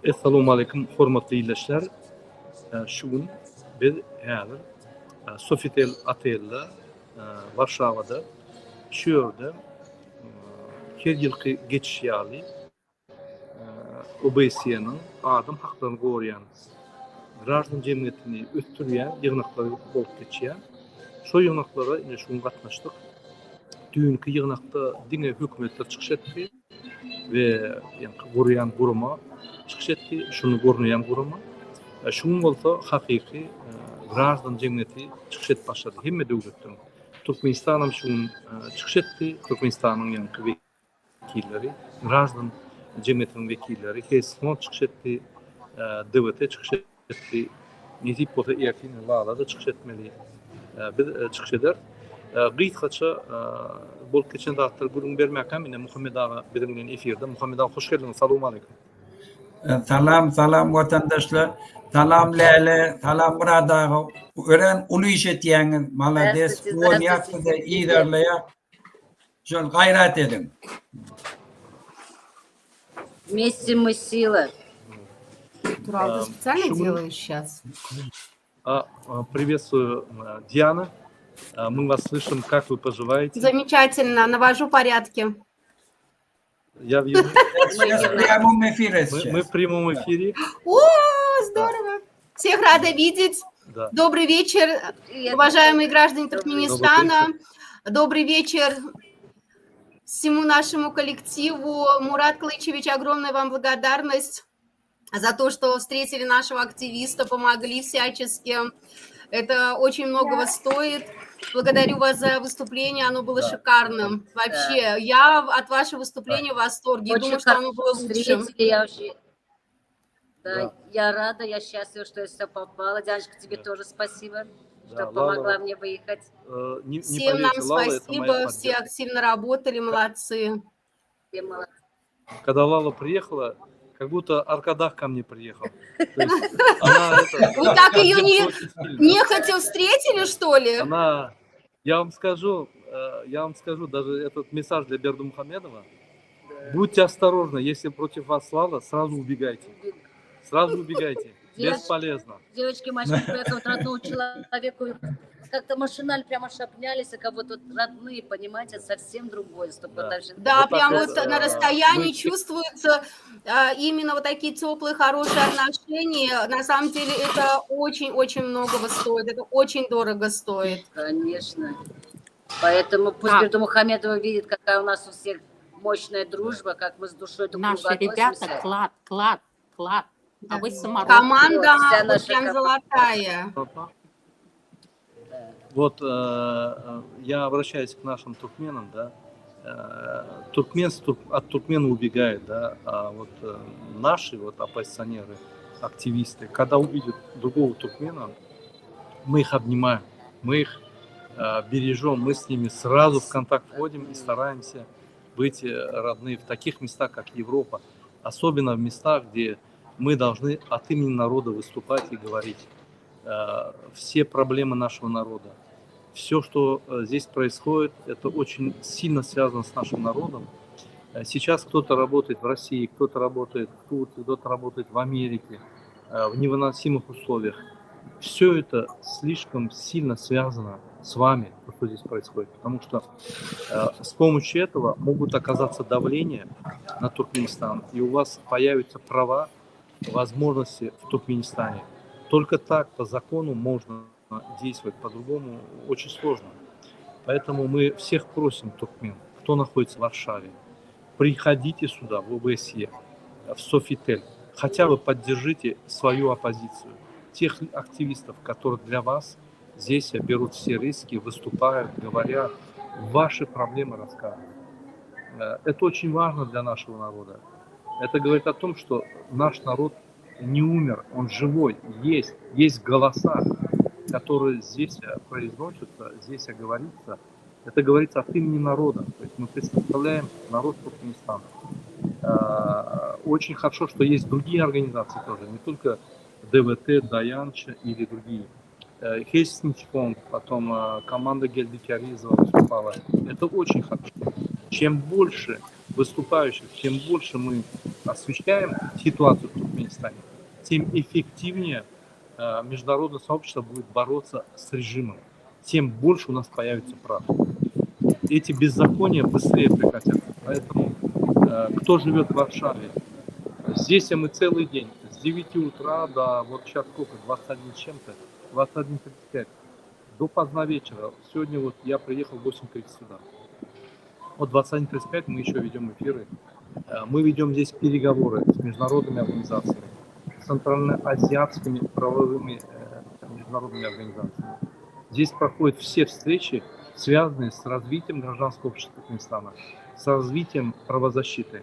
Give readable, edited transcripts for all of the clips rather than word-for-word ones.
Assalomu alaykum, hurmatli yo'ldoshlar. Shugun biz hozir Sofitel otelda Varshavada shu yerda her yilgi geçişyali OBSE'nin adam haklarını koruyan Gраждан cemiyetini öttürüyen yığınakları bolup geçiyen. Şu yığınaklara yine şunu katlaştık. Dünkü yığınakta dine hükümetler çıkış etti ve yani koruyan kuruma çıkış etti. Şunu koruyan kuruma. Şunun olsa hakiki Gраждан cemiyeti çıkış et başladı. Hem de devletin. Türkmenistan'ın şunun çıkış etti. Türkmenistan'ın yankı vekilleri, Gраждан cemiyetinin vekilleri, HES'nin çıkış etti. DVT çıkış etti. Nizip olsa erkeğin lağlarda çıkış etmeli. Bir çıkış eder. Gıyt kaça bol geçen dağıtır gülün vermeyken yine Muhammed Ağa bizimle efirde. Muhammed Ağa hoş geldiniz. Selamun aleyküm. Salam vatandaşlar. Salam Lale, salam Murat Ağa. Öğren ulu işet yani. Malades. Bu niyatı da iyi derleye. Şöyle gayret edin. Вместе мы сила. Турал, ты специально делаешь сейчас? Приветствую, Диана. Мы вас слышим, как вы поживаете? Замечательно, навожу порядки. Я вижу. Мы в прямом эфире. О, здорово! Всех рада видеть. Да. Добрый вечер, уважаемые граждане Туркменистана. Добрый вечер всему нашему коллективу. Мурат Клычевич, огромная вам благодарность за то, что встретили нашего активиста, помогли всячески. Это очень многого стоит. Благодарю вас за выступление, оно было шикарным. Вообще, я от вашего выступления в восторге. Очень Думаю, что оно было лучшим. Я рада, я счастлива, что я сюда попала. Дяночка, тебе тоже спасибо, что Лала, помогла мне выехать. Всем нам спасибо, все активно работали, молодцы. Все молодцы. Когда Лала приехала, как будто Аркадах ко мне приехал. Вы так ее нехотя встретили, что ли? Я вам скажу, даже этот месседж для Бердымухамедова. Будьте осторожны, если против вас Лала, сразу убегайте. Сразу убегайте. Бесполезно. Девочки, мальчики, вот родному человеку как-то машинально прямо обнялись, а как вот родные, понимаете, совсем другое. Да, вот прям вот на расстоянии чувствуются именно вот такие теплые, хорошие отношения. На самом деле это очень-очень многого стоит, это очень дорого стоит. Конечно. Поэтому пусть Бердымухамедова видит, какая у нас у всех мощная дружба, как мы с душой друг к другу относимся. Наши ребята, клад. А вы самородки. Команда прям золотая. Вот я обращаюсь к нашим туркменам, да. От туркмена убегает, да, а вот наши вот оппозиционеры, активисты, когда увидят другого туркмена, мы их обнимаем, мы их бережем, мы с ними сразу в контакт входим и стараемся быть родны в таких местах, как Европа, особенно в местах, где мы должны от имени народа выступать и говорить все проблемы нашего народа. Все, что здесь происходит, это очень сильно связано с нашим народом. Сейчас кто-то работает в России, кто-то работает в Турции, кто-то работает в Америке, в невыносимых условиях. Все это слишком сильно связано с вами, что здесь происходит. Потому что с помощью этого могут оказаться давление на Туркменистан, и у вас появятся права, возможности в Туркменистане. Только так по закону можно действовать, по-другому очень сложно. Поэтому мы всех просим, туркмен, кто находится в Варшаве, приходите сюда, в ОБСЕ, в Софитель, хотя бы поддержите свою оппозицию, тех активистов, которые для вас здесь берут все риски, выступают, говорят, ваши проблемы рассказывают. Это очень важно для нашего народа. Это говорит о том, что наш народ не умер, он живой, есть голоса, которые здесь произносятся, здесь говорится. Это говорится от имени народа. То есть мы представляем народ Туркменистана. Очень хорошо, что есть другие организации тоже, не только ДВТ, Даянча или другие. Хельсинком, потом команда Гельдикаризова выступала. Это очень хорошо. Чем больше выступающих, чем больше мы освещаем ситуацию в Туркменистане, тем эффективнее международное сообщество будет бороться с режимом, тем больше у нас появится прав. Эти беззакония быстрее прекратятся. Поэтому кто живет в Варшаве, здесь мы целый день, с 9 утра до вот сейчас сколько, 21 с чем-то, 21:35, до поздна вечера. Сегодня вот я приехал в 8:30 сюда. Вот 21:35 мы еще ведем эфиры. Мы ведем здесь переговоры с международными организациями, с центральноазиатскими правовыми международными организациями. Здесь проходят все встречи, связанные с развитием гражданского общества Туркменистана, с развитием правозащиты,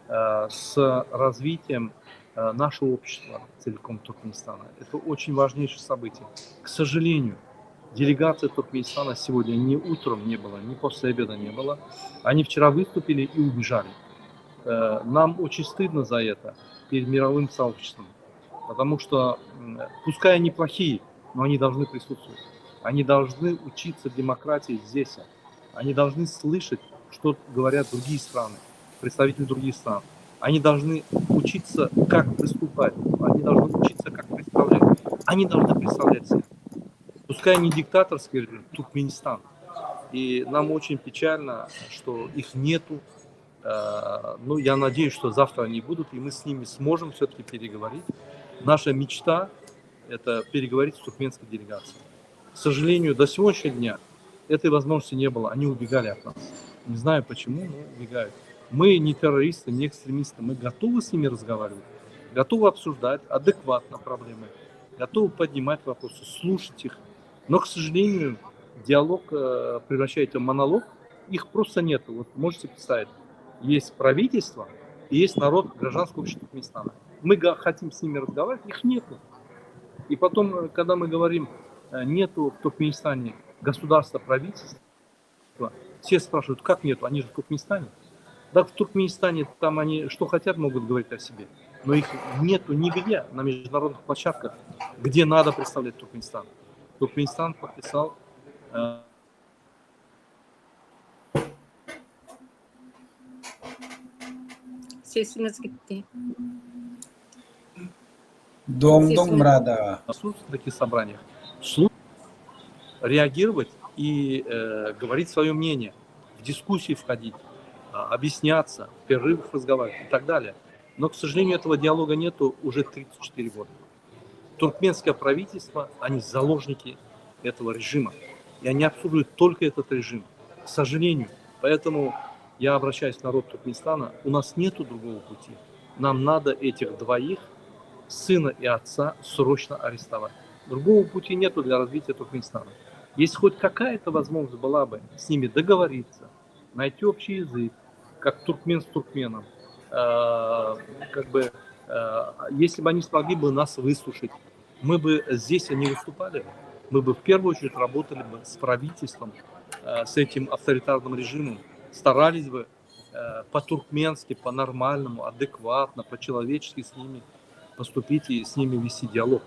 с развитием нашего общества целиком Туркменистана. Это очень важнейшее событие. К сожалению, делегация Туркменистана сегодня ни утром не было, ни после обеда не было. Они вчера выступили и убежали. Нам очень стыдно за это перед мировым сообществом, потому что, пускай они плохие, но они должны присутствовать. Они должны учиться демократии здесь. Они должны слышать, что говорят другие страны, представители других стран. Они должны учиться, как выступать. Они должны учиться, как представлять. Они должны представлять себя. Пускай не диктаторский режим, Туркменистан. И нам очень печально, что их нету. Ну, я надеюсь, что завтра они будут, и мы с ними сможем все-таки переговорить. Наша мечта – это переговорить с туркменской делегацией. К сожалению, до сегодняшнего дня этой возможности не было. Они убегали от нас. Не знаю почему, но убегают. Мы не террористы, не экстремисты. Мы готовы с ними разговаривать, готовы обсуждать адекватно проблемы, готовы поднимать вопросы, слушать их. Но, к сожалению, диалог превращается в монолог. Их просто нету. Вот можете представить, есть правительство и есть народ гражданского общества Туркменистана. Мы хотим с ними разговаривать, их нету. И потом, когда мы говорим, нету в Туркменистане государства, правительства, все спрашивают, как нету, они же в Туркменистане. Да, в Туркменистане там они что хотят, могут говорить о себе, но их нету нигде на международных площадках, где надо представлять Туркменистан. Туркменистан подписал Sesiniz gitti. Домдум Рада. в таких собраниях, реагировать и говорить свое мнение, в дискуссии входить, объясняться, в перерывах разговаривать и так далее. Но, к сожалению, этого диалога нету уже 34 года. Туркменское правительство, они заложники этого режима. И они обсуждают только этот режим. К сожалению. Поэтому я обращаюсь к народу Туркменистана. У нас нету другого пути. Нам надо этих двоих, сына и отца, срочно арестовать. Другого пути нету для развития Туркменистана. Если хоть какая-то возможность была бы с ними договориться, найти общий язык, как туркмен с туркменом, если бы они смогли бы нас выслушать, мы бы здесь не выступали, мы бы в первую очередь работали бы с правительством, с этим авторитарным режимом, старались бы по-туркменски, по-нормальному, адекватно, по-человечески с ними поступить и с ними вести диалог.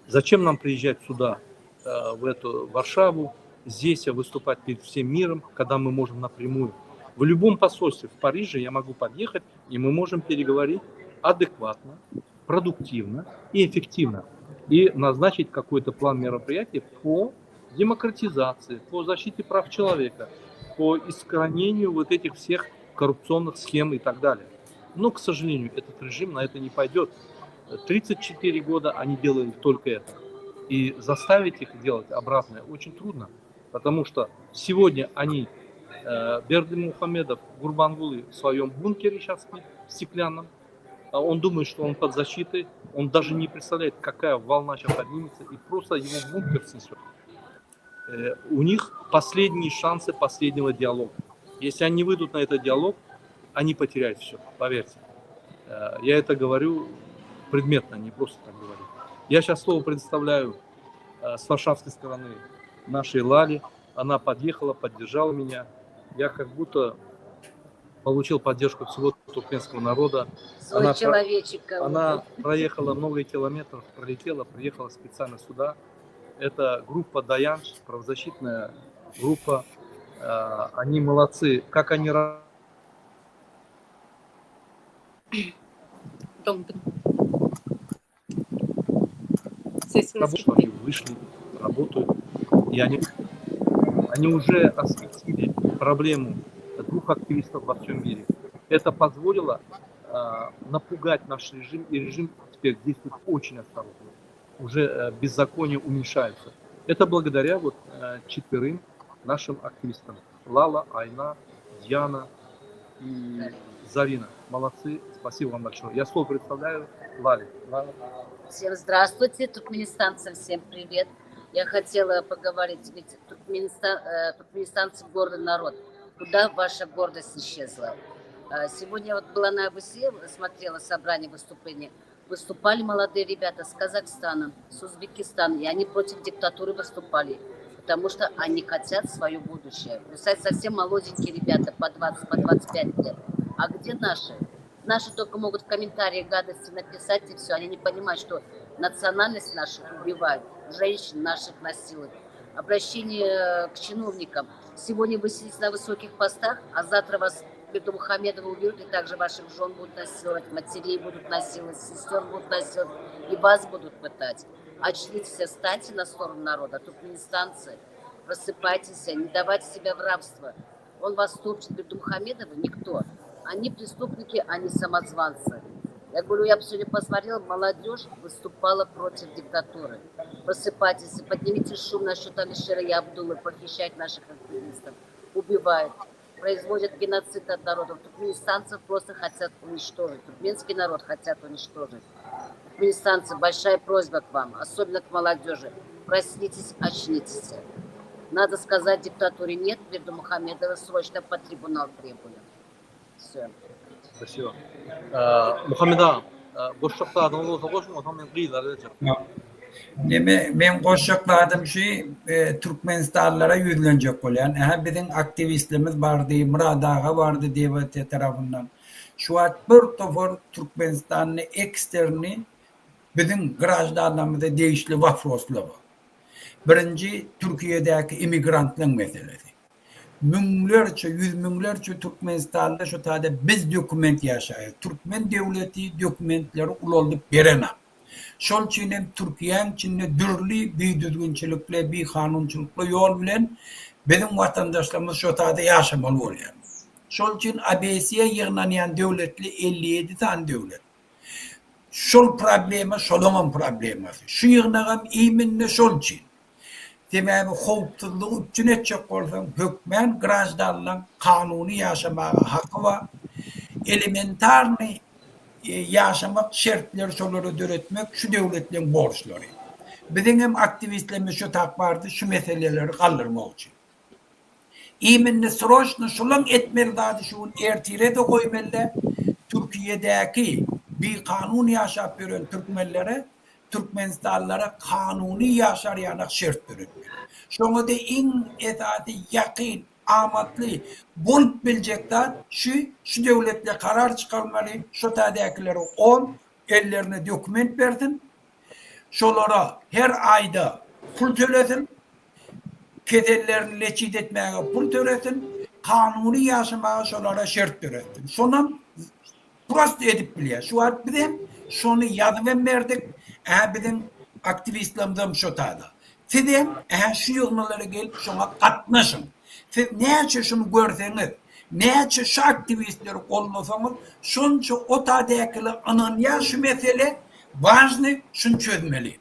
Зачем нам приезжать сюда, в эту Варшаву, здесь выступать перед всем миром, когда мы можем напрямую? В любом посольстве в Париже я могу подъехать, и мы можем переговорить адекватно, продуктивно и эффективно. И назначить какой-то план мероприятий по демократизации, по защите прав человека, по искоренению вот этих всех коррупционных схем и так далее. Но, к сожалению, этот режим на это не пойдет. 34 года они делали только это. И заставить их делать обратное очень трудно. Потому что сегодня они, Бердымухамедов, Гурбангулы в своем бункере сейчас спит, стеклянном. Он думает, что он под защитой. Он даже не представляет, какая волна сейчас поднимется. И просто его бункер снесет. У них последние шансы последнего диалога. Если они выйдут на этот диалог, они потеряют все, поверьте. Я это говорю предметно, не просто так говорю. Я сейчас слово предоставляю с варшавской стороны нашей Лали. Она подъехала, поддержала меня. Я как будто получил поддержку всего туркменского народа. Она проехала много километров, пролетела, приехала специально сюда. Это группа Даянш, правозащитная группа. Они молодцы. Как они... Sesimiz Работу, gitti. они вышли, работают. И они уже осветили проблему двух активистов во всем мире. Это позволило напугать наш режим, и режим теперь действует очень осторожно. Уже беззаконие уменьшается. Это благодаря вот 4 нашим активистам. Лала, Айна, Диана и Зарина. Молодцы, спасибо вам большое. Я слово представляю Лале. Лала. Всем здравствуйте, туркменистанцам всем привет. Я хотела поговорить, ведь туркменистанцы гордый народ. Куда ваша гордость исчезла? Сегодня вот была на АБСе, смотрела собрание выступлений. Выступали молодые ребята с Казахстана, с Узбекистана, и они против диктатуры выступали, потому что они хотят свое будущее. Представляете, совсем молоденькие ребята, по 20, по 25 лет. А где наши? Наши только могут в комментариях гадости написать, и все. Они не понимают, что национальность наших убивают, женщин наших насилуют. Обращение к чиновникам. Сегодня вы сидите на высоких постах, а завтра вас Бердымухамедова убьют, и также ваших жен будут насиловать, матерей будут насиловать, сестер будут насиловать, и вас будут пытать. Очнитесь, встаньте на сторону народа, туркменистанцы, просыпайтесь, не давайте себя в рабство. Он вас топчет, Бердымухамедова, никто. Они преступники, они самозванцы. Я говорю, я сегодня посмотрела, молодежь выступала против диктатуры. Просыпайтесь и поднимите шум насчет Алишера и Абдулы, похищают наших активистов, убивают, производят геноцид от народов. Туркменистанцев просто хотят уничтожить. Туркменский народ хотят уничтожить. Туркменистанцы, большая просьба к вам, особенно к молодежи. Проснитесь, очнитесь. Надо сказать диктатуре нет, Бердымухамедова срочно по трибунал требуем. Все. Спасибо. Мухаммеда, boşlukta adam olsa koşma, o zaman kıyılar edecek. Men koşakladım şey Türkmenistanlara yürülenecek olan. Bizim aktivistlerimiz vardı, Murad Ağa vardı devlet tarafından. Şu an bir tofor Türkmenistan'ın eksterni bizim grajdanlarımızda değişli vafroslu. Birinci Türkiye'deki immigrantların meselesi. Münlerce, yüz münlerce Türkmenistan'da şu tadı biz doküment yaşayız. Türkmen devleti dokumentleri ulolup verene. Şol için hem Türkiye'nin içinde dürlü bir düzgünçülükle, bir kanunçulukla yol bilen bizim vatandaşlarımız şu tadı yaşamalı oluyor. Şol için ABS'ye yığınayan devletli 57 tane devlet. Şol problemi, şolaman problemi. Şu yığınayan iminle şol için. Demek hukukçuluğu için etcek olsan hükmen grajdanların kanuni yaşamaya hakkı var. Elementarni yaşamak şartları şoları döretmek şu devletlerin borçları. Bizim hem aktivistlerimiz şu tak vardı şu meseleleri kaldırmak için. İminni sroşnu şulan etmeli dadı şun ertire de koymalı. Türkiye'deki bir kanun yaşap veren Türkmenlere Türkmenistanlara kanuni yaşarayanak şart öğretmeli. Şunu da en esası yakın, amatlı, bulup bilecekler şu devletle karar çıkarmalı, şu tadakileri 10 ellerine doküment verdin, şolara her ayda pul töletin, kedellerini leçit etmeye pul töletin, kanuni yaşamaya şolara şart öğretin. Sonra prost edip biliyor. Şu an bizim şunu yazıven verdik. Bizim aktivistlerimizden şu tadı. Sizin şu yılmalara gelip şuna katlaşın. Siz ne için şunu görseniz, ne için şu aktivistleri olmasanız, şunca o tadakili ananya şu mesele vazını şunu çözmeli.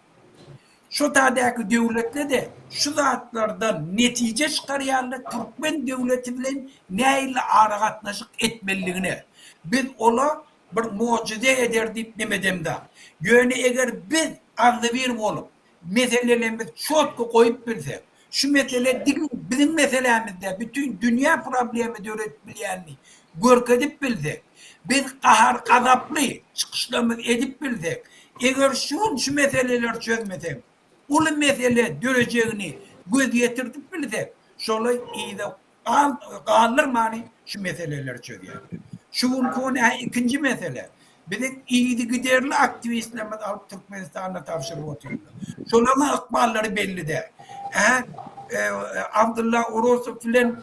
Şu tadaki devletle de şu zatlardan netice çıkarıyarlar Türkmen devleti bilen neyle arakatlaşık etmeliğine. Biz ola bir mucize eder deyip demedem de. Yani eğer biz ağzı bir olup meselelerimiz çok koyup bilsek, şu mesele bizim meselemizde bütün dünya problemi öğretmelerini görkedip bilsek, biz kahar kazaplı çıkışlarımız edip bilsek, eğer şu meseleler çözmesek, ulu mesele döneceğini göz getirtip bilsek, şöyle iyi de kalır mani şu meseleler çözüyor. Şunun konu ikinci mesele. Bizim iyiydi giderli aktivistlerimiz alıp Türkmenistan'a tavşırıp oturuyor. Şunun akbalları belli de. Abdullah Urosov filan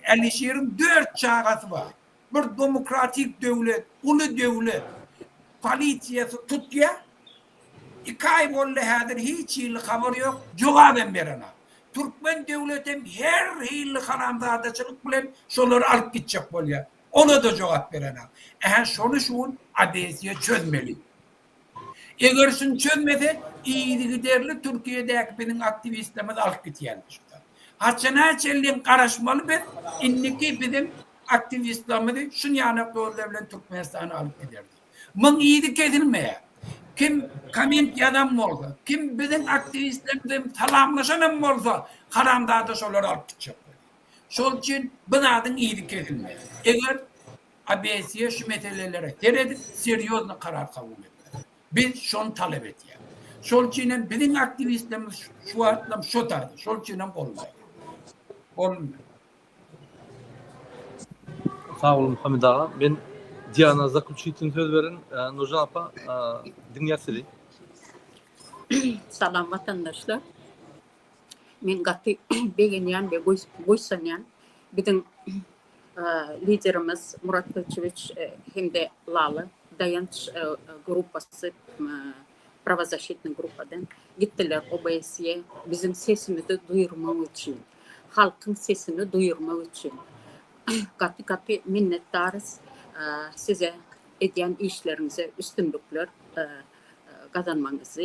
Alişir'in 4 çağası var. Bir demokratik devlet, ulu devlet, polisiyası tutuyor. 2 ay bolle hadir hiç yıl haber yok. Cevabem berena. Türkmen devletim her hili haramzadaçılık bilen şoları alıp gidecek bolya. Ona da cevap berena. Şonu şun adesiye çözmeli. Eğer şunu çözmese iyi giderli Türkiye'deki benim aktivistlerimiz alıp gityendir. Haçana çelliğin karışmalı ben inniki bizim aktivistlerimiz şun yana doğrularla Türkmenistan'a alıp giderdi. Bunun iyilik edilmeye. Kim komment adam mı olsa, kim bizim aktivistlerimizin salamlaşanım mı olsa haramda da şoları alıp gidecek. Şol için bunadın iyilik edilmeye. Eğer ABS'ye şu meselelere seryozlu karar kabul etmez. Biz şunu talep ediyoruz. Şol için bizim aktivistlerimiz şu atlam şu tarzı. Şol için olmuyor. Olmuyor. Sağ olun Hamid ağa. Ben Diana Zakuçi'nin söz verin. Nurcan apa dinlersiniz. Salam vatandaşlar. Men gatı beğeniyen ve boysanyan bizim liderimiz Murat Kılıçeviç hem de Lala Dayanç grupası pravozащитный grupadan gittiler OBS'ye bizim sesimizi duyurmak için, halkın sesini duyurmak için. Katı minnettarız size ediyen işlerinize üstünlükler kazanmanızı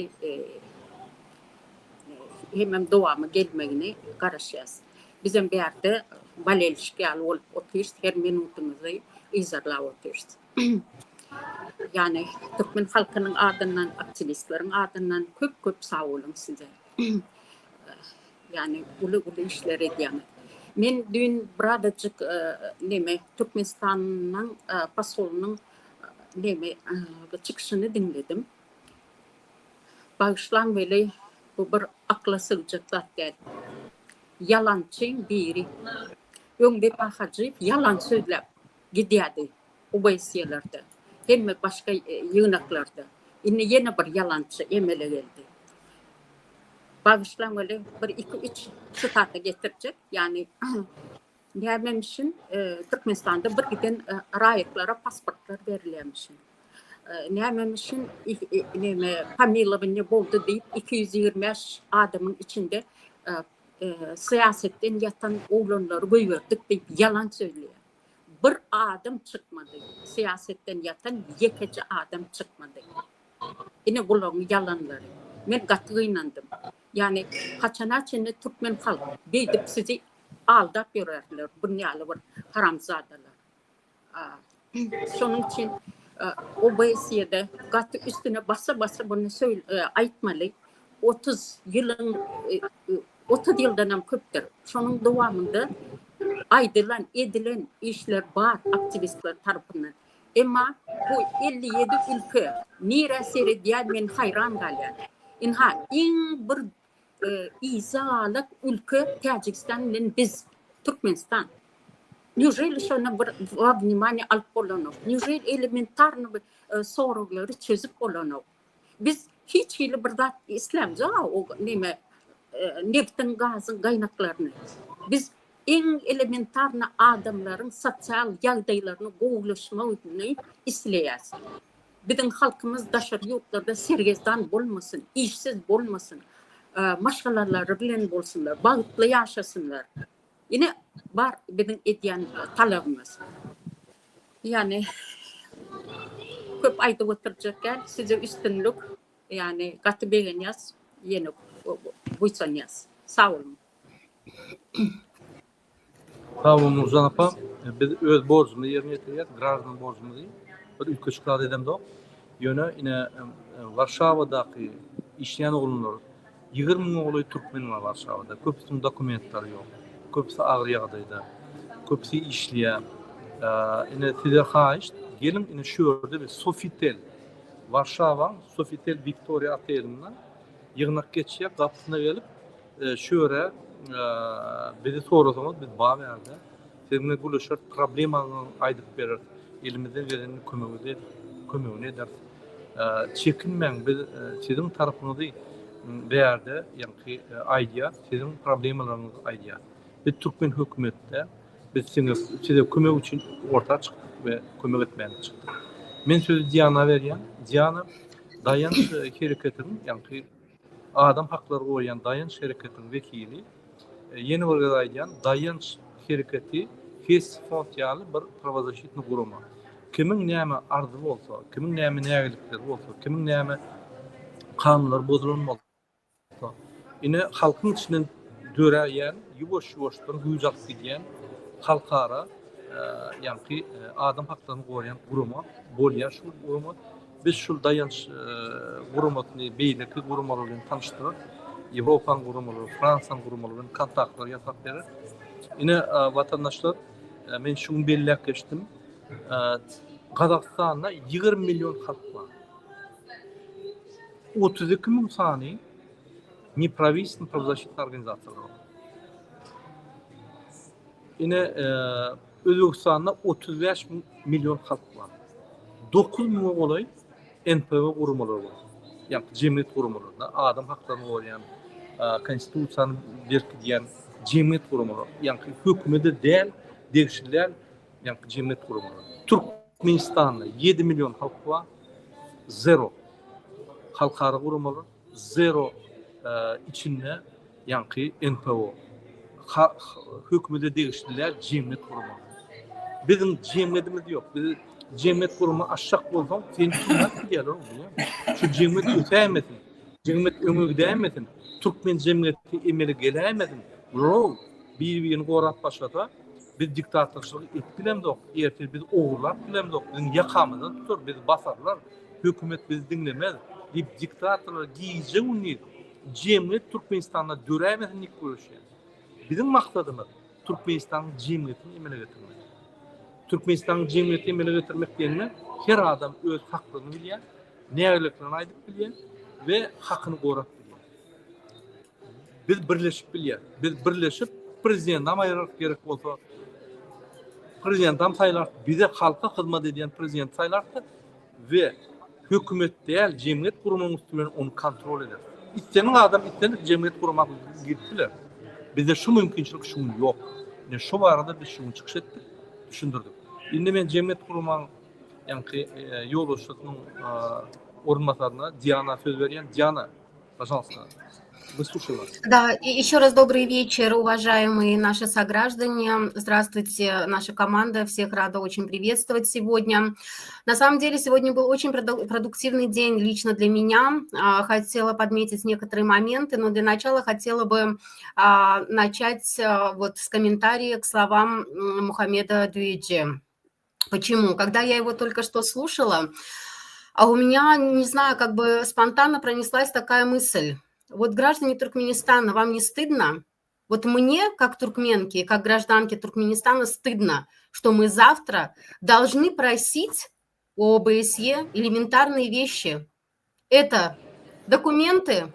hemen devamı gelmegini karışacağız. Bizim bir yerde balelişki alıp oturuyoruz, her minutunuzu izarla oturuyoruz. Yani Türkmen halkının adından, aktivistlerin adından köp sağ olun size. Yani ulu işler ediyen. Men dün birazcık Türkmenistan'ın pasolunun çıkışını dinledim. Bağışlan böyle bu bir akla sığacak zaten. Yalancı biri. Yung bir bahacı yalan söylep gidiyordu o bayısiyelerde. Hem başka yığınaklarda. Yine bir yalancı emele geldi. Bağışlan böyle bir 2-3 çıtata getirecek. Yani neymemişin Türkmenistan'da bir giden rayıklara pasportlar verilemişin. Neymemişin Pamilov'un ne oldu deyip 225 adamın içinde siyasetten yatan oğlanları koyverdik deyip yalan söylüyor. Bir adam çıkmadı. Siyasetten yatan yekeci adam çıkmadı. Yine bunların yalanları. Ben katı inandım. Yani haçana çene Türkmen halk deyip sizi aldap görürler. Bunyalı var haramzadalar. Şunun için o bayısiyede katı üstüne basa bunu aytmalı. 30 yıldan hem köptür. Şunun devamında edilen işler var aktivistler tarafından. Ama bu 57 ülke niraseri diye ben hayran kalıyorum. En bir izalık ülke Tacikistan biz Türkmenistan. Неужели şuna внимание alıp olanok? Неужели elementarını soruları çözüp olanok? Biz hiç bir zat İslamca o neftin gazın kaynaklarını. Biz en elementarını adamların sosyal yağdaylarını qoğulaşmağını isteyiz. Bizim halkımız daşar yurtlarda sergezdan olmasın, işsiz olmasın, maşgalaları bilen olsunlar, bağıtlı yaşasınlar. Yine var bizim ediyen talabımız. Yani köp ayda oturacaklar, size üstünlük, yani katı beğeniyoruz, yeni buysanıyoruz. Sağ olun. Sağ olun Nurcan apa. Biz öz borcumuzu yerine getiriyoruz. Grazdan borcumuzu. Bir ülke çıkardı edem de. Yine Varşava'daki işleyen oğlanlar 20 oğlu Türkmen var Varşava'da. Köpüsünün dokumentleri yok. Köpüsü Ağrıyağ'daydı. Köpüsü işleyen. Yine size haş. Gelin yine şu yerde bir Sofitel. Varşava, Sofitel Victoria Ateli'nden yığınak geçecek. Kapısına gelip şöyle bizi sorarsanız biz bağ verdi. Sizinle buluşur, problemanı aydıp verir. Elimizden gelenin kömüğünü eder. Çekinmeyin, biz sizin tarafınızı verdi. Yani idea, sizin problemalarınız idea. Biz Türkmen hükümette biz size kömük için ortaya çıktık ve kömük etmeye çıktık. Ben sözü Diana vereyim. Diana dayanış hareketinin, yani adam hakları koyan dayanış hareketinin vekili yeni bir aydan dayanış hareketi fes fontiyalı bir pravozащитный guruma. Kimin näme ardy bolsa, kimin näme nägelikleri bolsa, kimin näme kanunlar bozulmalı. Ine halkın içinden döreyen, yuboş-yuboşdan güýjak diýen halkara yani adam haklarını koruyan guruma bolýar şu guruma. Biz şu dayanış gurumatyny beýleki gurumalar bilen tanıştyryp, Ýewropaň gurumalary, Fransaň gurumalary bilen kontaktlar ýasap berer. Ine vatandaşlar men şunu belläp geçdim. Kazakstanda 20 milyon halk var. 32 000 sany неправительственные правозащитные организациялар var. Ine Özbekistanda 35 milyon halk var. 9 milyon olay NPO gurumalar var. Yani cemiyet gurumalarında adam haklarını koruyan, konstitusiyanı berkidiyen cemiyet gurumalar. Yani hükümete değil, degişler yani cemiyet gurumalar. Türkmenistan'da 7 milyon halk var. Zero halkara gurumalar. Zero içinde yani NPO. Hükümete degişler cemiyet gurumalar. Bizim cemiyetimiz yok. Biz cemiyet kurumu aşak bolsam sen kimler diýerler onu. Şu cemiyet ötämesin. Cemiyet öňe gidämesin. Türkmen cemiyeti emeli gelämesin. Ro bir-birini gorap başlata. Biz diktatorçylyk etdilemdok. Ertel biz oğurlap bilemdok. Bizim yakamyzdan tutur. Biz basarlar. Hökümet bizi dinlemez. Dip diktatorlar giýjegini cemiyet Türkmenistanda dörämesin dik görüşýär. Bizim maksadymız Türkmenistan cemiyetini emeli getirmek. Türkmenistan cemiyeti emele getirmek diýende her adam öz hakyny bilýär, nägeliklerini aýdyp bilýär we hakyny gorap bilýär. Biz birleşip bilýär. Biz birleşip prezidentam aýrarak gerek bolsa prezidentam saýlar, bize halka hyzmat edýän prezident saýlardy we hökümet diýil cemiyet gurumynyň üstünden onu kontrol eder. İstenen adam istenen cemiyet gurmak gitdiler. Bizde şu mümkinçilik şu ýok. Ne şu barada biz şunu çykyş etdik, düşündürdük. Indi men cemiyet gurumaň ýoldaşlygynyň orunmasaryna Diana söz berýän. Diana, пожалуйста. Вы слушаете. Да, и еще раз добрый вечер, уважаемые наши сограждане. Здравствуйте, наша команда. Всех рада очень приветствовать сегодня. На самом деле, сегодня был очень продуктивный день лично для меня. Хотела подметить некоторые моменты, но для начала хотела бы начать вот с комментария к словам Мухаммеда Дуэджи. Почему? Когда я его только что слушала, а у меня, не знаю, как бы спонтанно пронеслась такая мысль. Вот, граждане Туркменистана, вам не стыдно? Вот мне, как туркменке, как гражданке Туркменистана, стыдно, что мы завтра должны просить у ОБСЕ элементарные вещи. Это документы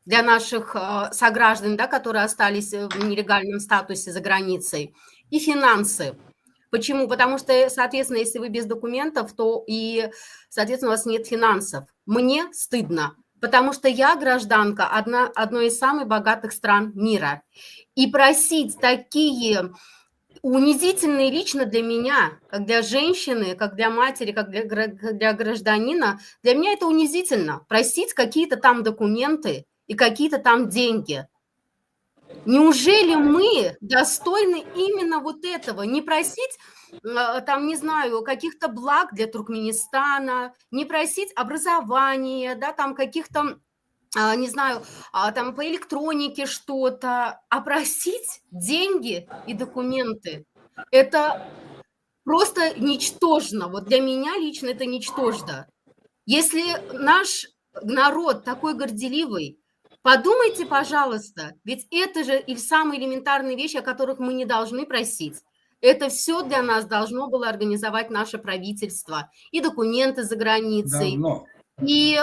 для наших сограждан, да, которые остались в нелегальном статусе за границей, и финансы. Почему? Потому что, соответственно, если вы без документов, то и, соответственно, у вас нет финансов. Мне стыдно. Потому что я гражданка одной из самых богатых стран мира. И просить такие унизительные лично для меня, как для женщины, как для матери, как для гражданина, для меня это унизительно. Просить какие-то там документы и какие-то там деньги. Неужели мы достойны именно вот этого? Не просить, там, не знаю, каких-то благ для Туркменистана, не просить образования, да, там каких-то, не знаю, там по электронике что-то, а просить деньги и документы. Это просто ничтожно. Вот для меня лично это ничтожно. Если наш народ такой горделивый, подумайте, пожалуйста, ведь это же и самые элементарные вещи, о которых мы не должны просить. Это все для нас должно было организовать наше правительство. И документы за границей, Давно. и,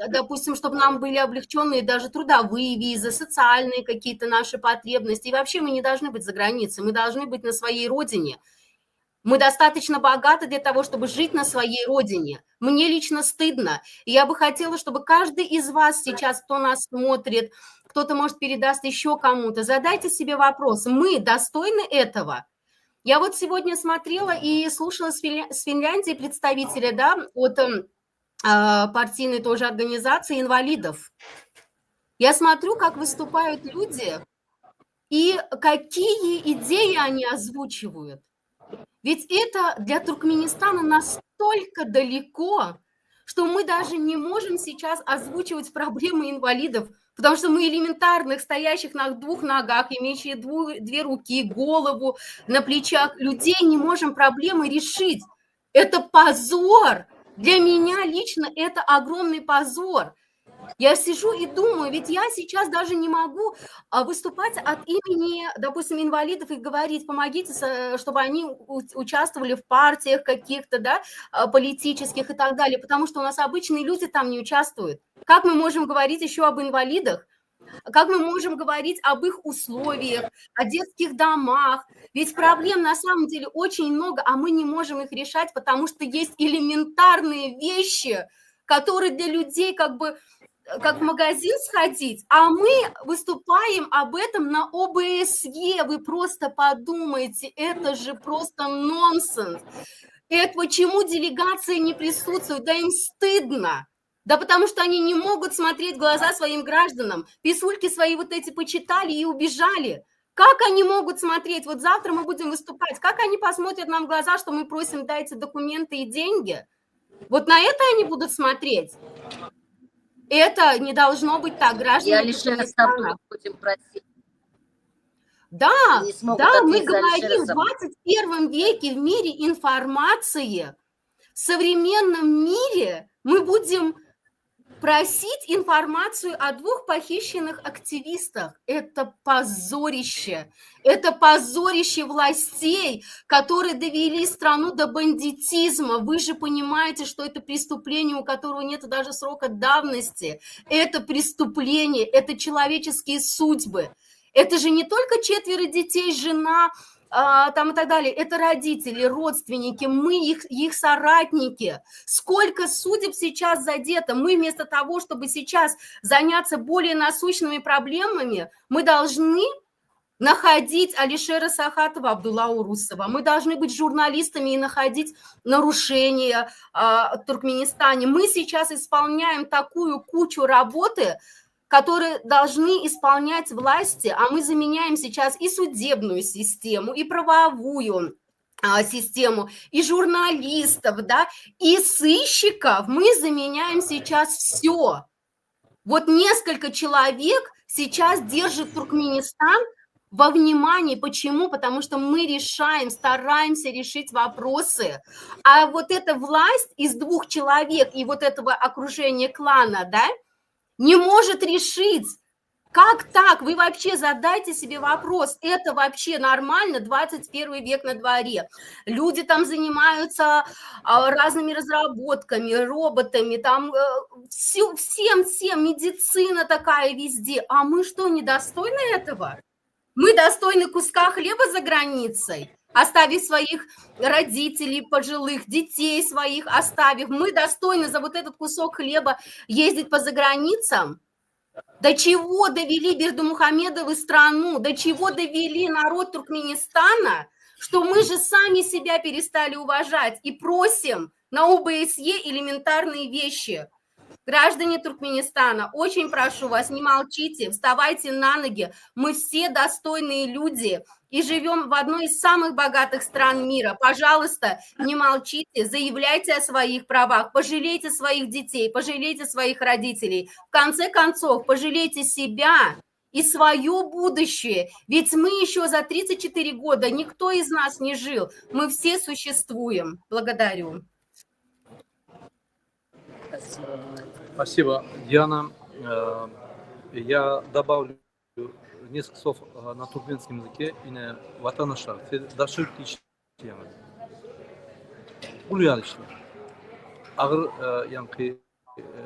допустим, чтобы нам были облегченные даже трудовые визы, социальные какие-то наши потребности. И вообще мы не должны быть за границей, мы должны быть на своей родине. Мы достаточно богаты для того, чтобы жить на своей родине. Мне лично стыдно. И я бы хотела, чтобы каждый из вас сейчас, кто нас смотрит, кто-то, может, передаст еще кому-то, задайте себе вопрос, мы достойны этого? Я вот сегодня смотрела и слушала с Финляндии представителя, да, от партийной тоже организации инвалидов. Я смотрю, как выступают люди и какие идеи они озвучивают. Ведь это для Туркменистана настолько далеко, что мы даже не можем сейчас озвучивать проблемы инвалидов, потому что мы элементарных, стоящих на 2 ногах, имеющие 2 руки, голову на плечах людей, не можем проблемы решить. Это позор. Для меня лично это огромный позор. Я сижу и думаю, ведь я сейчас даже не могу выступать от имени, допустим, инвалидов и говорить, помогите, чтобы они участвовали в партиях каких-то, да, политических и так далее, потому что у нас обычные люди там не участвуют. Как мы можем говорить еще об инвалидах? Как мы можем говорить об их условиях, о детских домах? Ведь проблем на самом деле очень много, а мы не можем их решать, потому что есть элементарные вещи, которые для людей как в магазин сходить, а мы выступаем об этом на ОБСЕ. Вы просто подумайте, это же просто нонсенс. Это почему делегация не присутствует? Да им стыдно. Да потому что они не могут смотреть в глаза своим гражданам. Писульки свои вот эти почитали и убежали. Как они могут смотреть? Вот завтра мы будем выступать. Как они посмотрят нам в глаза, что мы просим дайте документы и деньги? Вот на это они будут смотреть. Это не должно быть так, граждане. Я лишь будем просить. Да, да, мы говорим, в 21 веке в мире информации, в современном мире мы будем просить информацию о 2 похищенных активистах. Это позорище властей, которые довели страну до бандитизма. Вы же понимаете, что это преступление, у которого нет даже срока давности. Это преступление, это человеческие судьбы. Это же не только 4 детей, жена, там и так далее. Это родители, родственники, мы их соратники. Сколько судеб сейчас задето. Мы вместо того, чтобы сейчас заняться более насущными проблемами, мы должны находить Алишера Сахатова, Абдулла Урусова. Мы должны быть журналистами и находить нарушения в Туркменистане. Мы сейчас исполняем такую кучу работы, которые должны исполнять власти, а мы заменяем сейчас и судебную систему, и правовую систему, и журналистов, да, и сыщиков. Мы заменяем сейчас все. Вот несколько человек сейчас держит Туркменистан во внимании. Почему? Потому что мы решаем, стараемся решить вопросы. А вот эта власть из 2 человек и вот этого окружения клана, да, не может решить. Как так? Вы вообще задайте себе вопрос. Это вообще нормально? 21 век на дворе. Люди там занимаются разными разработками, роботами, там всем, медицина такая везде. А мы что, недостойны этого? Мы достойны куска хлеба за границей, оставив своих родителей, пожилых, детей своих оставив. Мы достойны за вот этот кусок хлеба ездить по заграницам? До чего довели Бердымухамедовы страну? До чего довели народ Туркменистана? Что мы же сами себя перестали уважать и просим на ОБСЕ элементарные вещи. Граждане Туркменистана, очень прошу вас, не молчите, вставайте на ноги. Мы все достойные люди и живем в одной из самых богатых стран мира. Пожалуйста, не молчите, заявляйте о своих правах, пожалейте своих детей, пожалейте своих родителей. В конце концов, пожалейте себя и свое будущее. Ведь мы еще за 34 года, никто из нас не жил. Мы все существуем. Благодарю. Спасибо, Диана. Я добавлю несколько слов на туркменском языке и на ватанаша. Дашир тема. Улуялышlı. Ağır yankı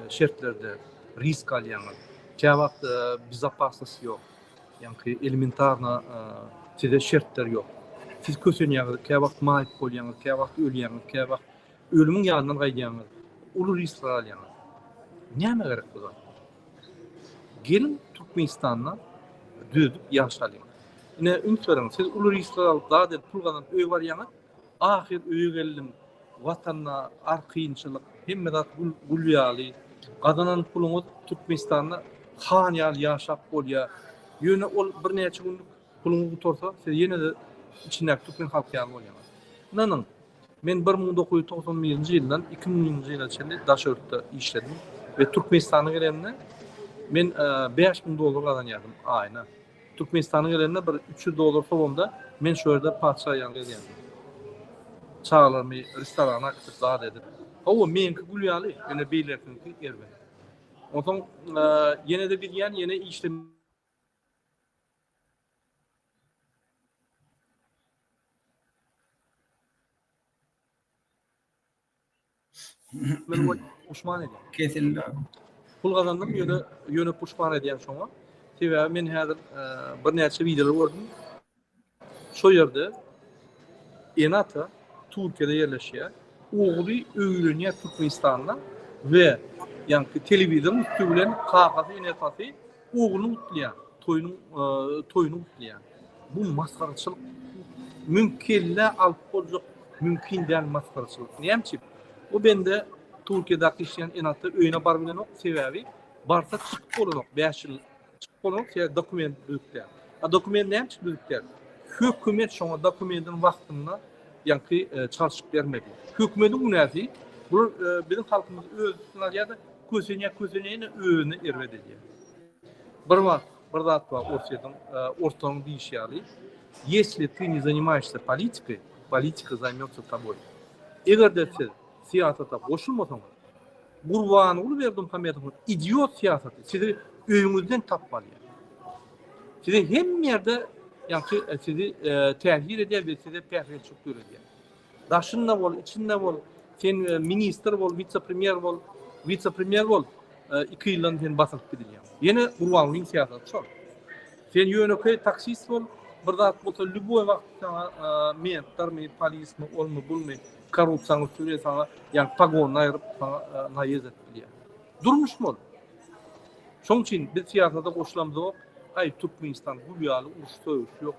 şartlarda risk alyanlar. Kavak безопасность yok. Yankı elementarna size şartlar yok. Siz kösünyanlar, kavak mağlup olyanlar, kavak ölyanlar, kavak ölümün yanından kayyanlar. Ulu riskler alyanlar. Näme gerek bular? Gelin Türkmenistan'dan düzüp yaşayalım. Yine ünsörüm, siz ulu riskler alıp daha da turgadan öy var yana, ahir öy geldim, vatanna ar kıyınçılık, hem de gulyaly, gazanan puluňy Türkmenistanda han ýaly ýaşap bolýar. Ýöne ol bir näçe günlük puluňy tutarsa, siz ýene de içindäki Türkmen halky ýaly bolýar. Nanın men 1991-nji ýyldan 2000-nji ýyla çenli Daşörtde işledim ve Türkmenistana gelenine men $5.000 kazanýardym aýyna. Türkmenistana gelenine bir $300 sobamda men şu ýerde paça ýaly gelýärdim. Çağlarmy restorana gitip zat edip. O menki gulyaly, ýene beýlerkinki erbe. Otaň ýene de bilýän, ýene işlem men puşman edýär. Kesildi. Pul kazandım ýöne puşman edýän şoňa. Sebäbi men häzir bir näçe videolar gördüm. Şo ýerde Enata Türkiýede ýerleşýär. Ogly öýrenýär Türkmenistanda we ýa-ni telewizor üstü bilen kakasy Enata'sy oglyny utlaýar. Toýuny utlaýar. Bu maskaraçylyk mümkinle alyp boljak, mümkin däl maskaraçylyk. Näme? O bende Türkiýede işleyen Enata öýüne barmadan ok sebäbi barsa çykyp bolanok 5 ýyl çykyp bolanok ýa dokument düzükler. A dokument näme düzükler? Hökümet şoňa dokumentin wagtyna ýa-ni çarşyk bermedi. Hökümetin günäsi bu bizim halkymyz özüne ýa-da kösenýä öýüne ermedi. Bir zat var ortaň diýişýäri. Если ты не занимаешься политикой, политика займется тобой. Egerde siz siyasata boşulmasan, Gurban Uluberdim Hamedov idiot siyasatı sizi öýüňizden tapmaly. Sizi hem ýerde ýa-ni sizi tähir edýär we sizi pähriçlik görýär. Daşynda bol, içinde bol, sen minister bol, vice-premier bol, 2 ýyldan sen basyp gidilýär. Ýene Gurbanlyň siyasaty şol. Sen ýöneköy taksist bol, bir zat bolsa lüboy wagtda men tarmy polismi olmy bulmy korrupsiýany sürýär sana, ýa-ni pagony aýryp sana naýyz etdiler. Durmuş bol. Şoň üçin biz siyasata goşulamyzok. Ay Türkmenistan gulyaly uruş söýüş ýok.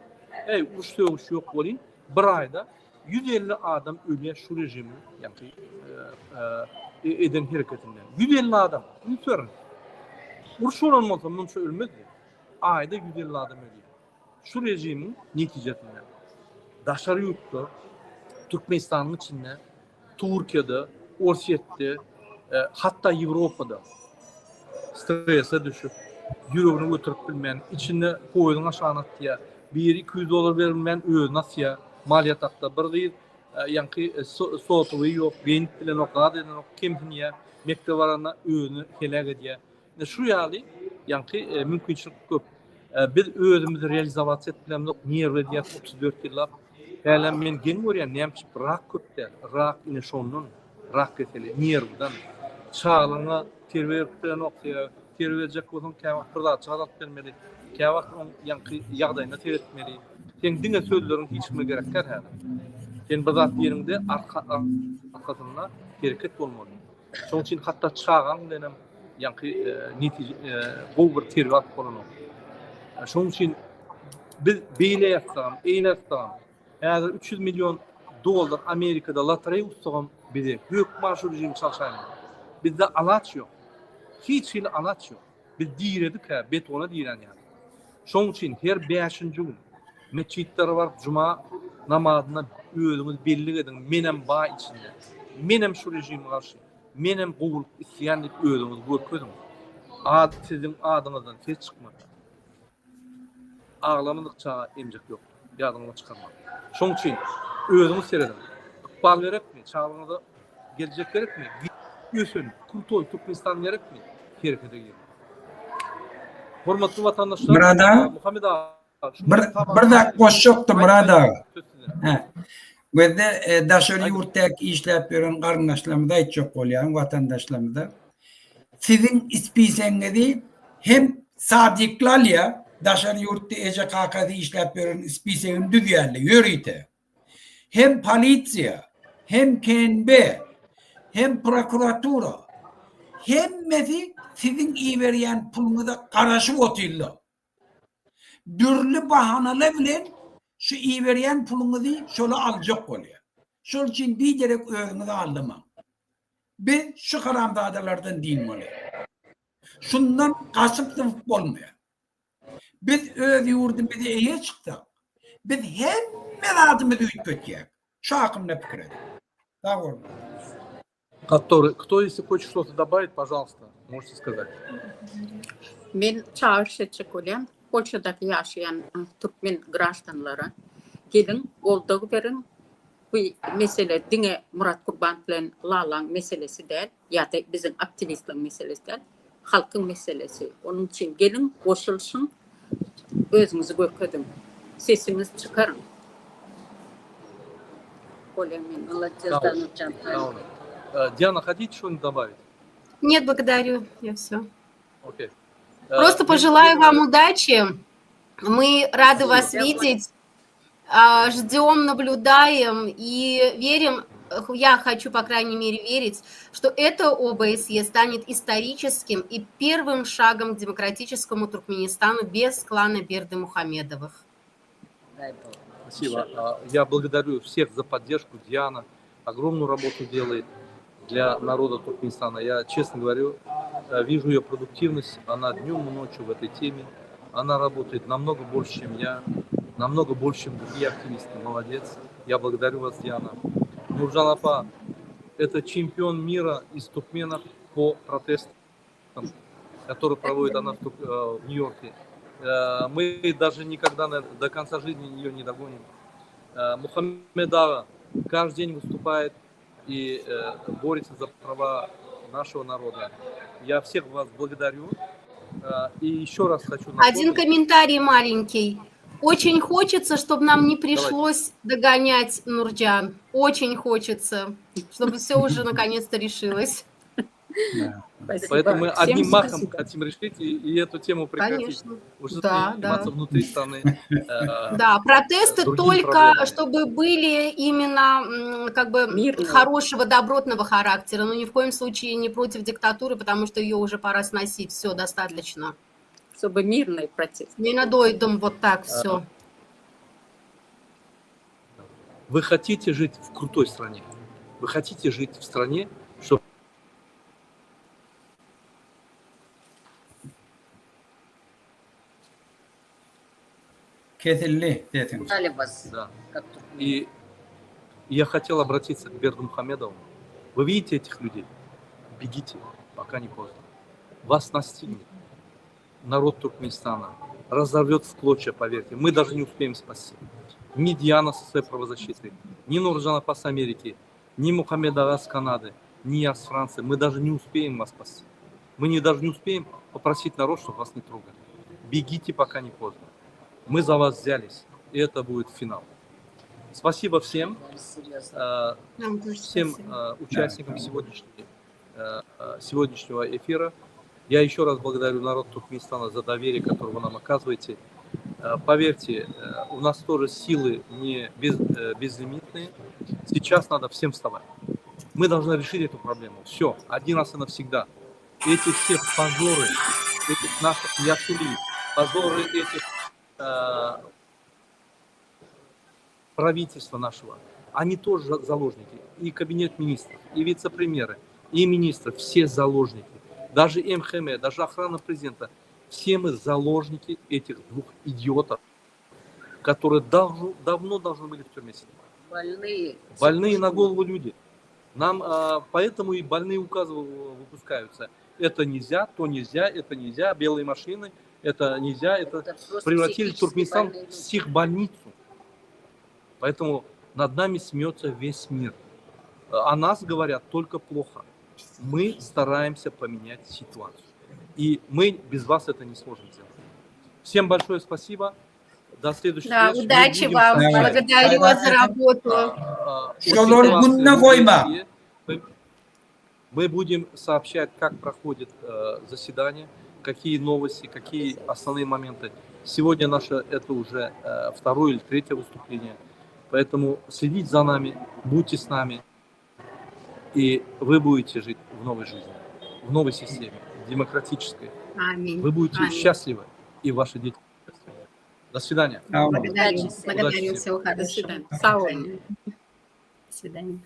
Uruş söýüş ýok bolýan. Bir aýda 150 adam ölýär şu rejimi, ýa-ni eden hereketinden. 150 adam. Ýütürün. Uruş bolanmasa munça ölmezdi. Aýda 150 adam ölýär. Şu rejimin netijesinden. Daşary ýurtda Türkmenistanyň içinde, Türkiýede, Orsetde, hatta Ýewropada strese düşüp, ýüregini götürüp bilmän, içinde koýuň aşağı atýar, $1-200 berilmän özüne atýar, maliýat hakda bir gyz, ýa-ni sotuwy ýok, genç bilen okada eden ok kempiňe, mektep barana özüni helak edýär. Şu ýaly, ýa-ni mümkinçilik köp. Biz özümüzi realizawasiýa etdilemok, nerwe edýär 34 ýyllap. Häle men gen görýän näme rak köpdär, rak ine şonun, rak keseli, nerwdan. Çağlaňa terbiýe noktaýa, terbiýejek bolsaň käwagt bir zat çağlat bermeli, käwagt ýa-ni ýagdaýyna teretmeli. Sen diňe sözleriň hiç kime gerekler häle. Sen bir zat ýerinde arkasynda hereket bolmaly. Şoň üçin hatda çağan bilen ýa-ni bu bir terbiýe bolanok. Şoň üçin biz beýleýäsem, eýleýäsem, häzir $300 milyon Amerikada lotereýa utsagam bize hökm maşur rejim çalşaýan. Bizde alaç ýok. Hiç alaç ýok. Biz diýredik betona diýen ýa. Şoň üçin her 5-nji gün meçitler bar, juma namazyna özüňiz belli edin. Menem ba içinde. Menem şu rejime garşy. Menem gowul isýanlyk özüňiz görkezim. Siziň adyňyzdan ses çykmady. Ağlamynykça emjek ýok. Ýadyňyza çykarma. Şoň üçin özüňiz seredin. Ykbal gerekmi? Çağlaňyza geljek gerekmi? Ýösün, Kurtoy, Türkmenistan gerekmi? Herekete gir. Hormatly watandaşlar, Murad ağa, Muhammed ağa, bir dak goşjokdy Murad ağa. Gözde daşary ýurtdaky işläp ýören garyndaşlarymyza aýtjak bolýan watandaşlarymyza. Siziň ispiseňizi hem Sadiklalya daşary ýurtda EJKK'da işläp ýören ispiseňini düzýärli ýörüýte. Hem polisiýa, hem KNB, hem prokuratura, hemmesi sizin iyi berýän puluňyza garaşyp oturýarlar. Dürli bahanalar bilen şu iyi berýän puluňyzy şola aljak bolýar. Şol üçin diýerek özüňizi aldamaň. Biz şu haramzadalardan değilmeli. Şundan kasıp olmuyor. Biz öz yurdumuza iyi çıktık. Biz hemen adımızı ütkötüyek. Şu hakkımda fikir edin. Doğru. Кто, если хочет что-то добавить, пожалуйста, можете сказать. Men çağrış edecek olan Polşa'daki yaşayan Türkmen graştanlara gelin, olduğu verin. Bu mesele dine Murat Kurban bilen lalan meselesi değil, ya da bizim aktivistlerin meselesi değil, halkın meselesi. Onun için gelin, koşulsun, özünüzü görkedin, sesinizi çıkarın. Молодец, да, Нурчан. Диана, хотите что-нибудь добавить? Нет, благодарю, я все. Окей. Просто пожелаю вам удачи. Мы рады вас видеть. Ждем, наблюдаем и верим, я хочу, по крайней мере, верить, что это ОБСЕ станет историческим и первым шагом к демократическому Туркменистану без клана Бердымухамедовых. Дай Бог. Спасибо. Я благодарю всех за поддержку. Диана огромную работу делает для народа Туркменистана. Я, честно говорю, вижу ее продуктивность. Она днем и ночью в этой теме. Она работает намного больше, чем я, намного больше, чем другие активисты. Молодец. Я благодарю вас, Диана. Нуржан Апа, это чемпион мира из туркменов по протестам, который проводит она в Нью-Йорке. Мы даже никогда до конца жизни ее не догоним. Мухаммедова каждый день выступает и борется за права нашего народа. Я всех вас благодарю. И еще раз хочу напомнить... Один комментарий маленький. Очень хочется, чтобы нам не пришлось догонять Нурджан. Очень хочется, чтобы все уже наконец-то решилось. Поэтому мы одним махом хотим решить и эту тему прекратить. Конечно. Уже Да, заниматься внутри страны. Да, протесты только, проблемами. чтобы были именно как бы Мирные. хорошего, добротного характера, но ни в коем случае не против диктатуры, потому что ее уже пора сносить. Все, достаточно. Чтобы мирный протест. Не надоедом вот так все. Вы хотите жить в крутой стране? Вы хотите жить в стране, чтобы Kesildi desin. Знали вас, Да. как тут. И я хотел обратиться к Бердымухамедову. Вы видите этих людей? Бегите, пока не поздно. Вас настигнет народ Туркменистана, разорвет в клочья, поверьте. Мы даже не успеем спасти. Ни Диана со своей правозащитой, ни Нуржан Апа с Америки, ни Мухаммедова с Канады, ни я с Франции. Мы даже не успеем вас спасти. Мы даже не успеем попросить народ, чтобы вас не трогали. Бегите, пока не поздно. Мы за вас взялись, и это будет финал. Спасибо всем, Серьезно. Нам тоже всем спасибо. участникам сегодняшнего эфира. Я еще раз благодарю народ Туркменистана за доверие, которое вы нам оказываете. Поверьте, у нас тоже силы не безлимитные. Сейчас надо всем вставать. Мы должны решить эту проблему. Все, один раз и навсегда. Эти все позоры, этих наших ясули, позоры этих правительства нашего, они тоже заложники. И кабинет министров, и вице-премьеры, и министры, все заложники. Даже МХМ, даже охрана президента. Все мы заложники этих двух идиотов, которые давно должны были в тюрьме сидеть. Больные. Больные на голову люди. Нам поэтому и больные указы выпускаются. Это нельзя, то нельзя, это нельзя, белые машины, это нельзя, это просто превратили психически Туркменистан больные в люди. психбольницу. Поэтому над нами смеется весь мир. О нас говорят только плохо. Мы стараемся поменять ситуацию. И мы без вас это не сможем сделать. Всем большое спасибо. До следующей Да, встречи. Мы удачи будем вам. Да. Благодарю вас за работу. Şolor bununla koyma. Мы будем сообщать, как проходит заседание, какие новости, какие основные моменты. Сегодня наше это уже второе или третье выступление. Поэтому следите за нами, будьте с нами, и вы будете жить в новой жизни, в новой системе, демократической. Аминь. Вы будете Аминь. счастливы, и ваши дети счастливы. До свидания. Благодарю. Удачи всем. Благодарю. Удачи Всего До хорошего. свидания. Сау. До свидания.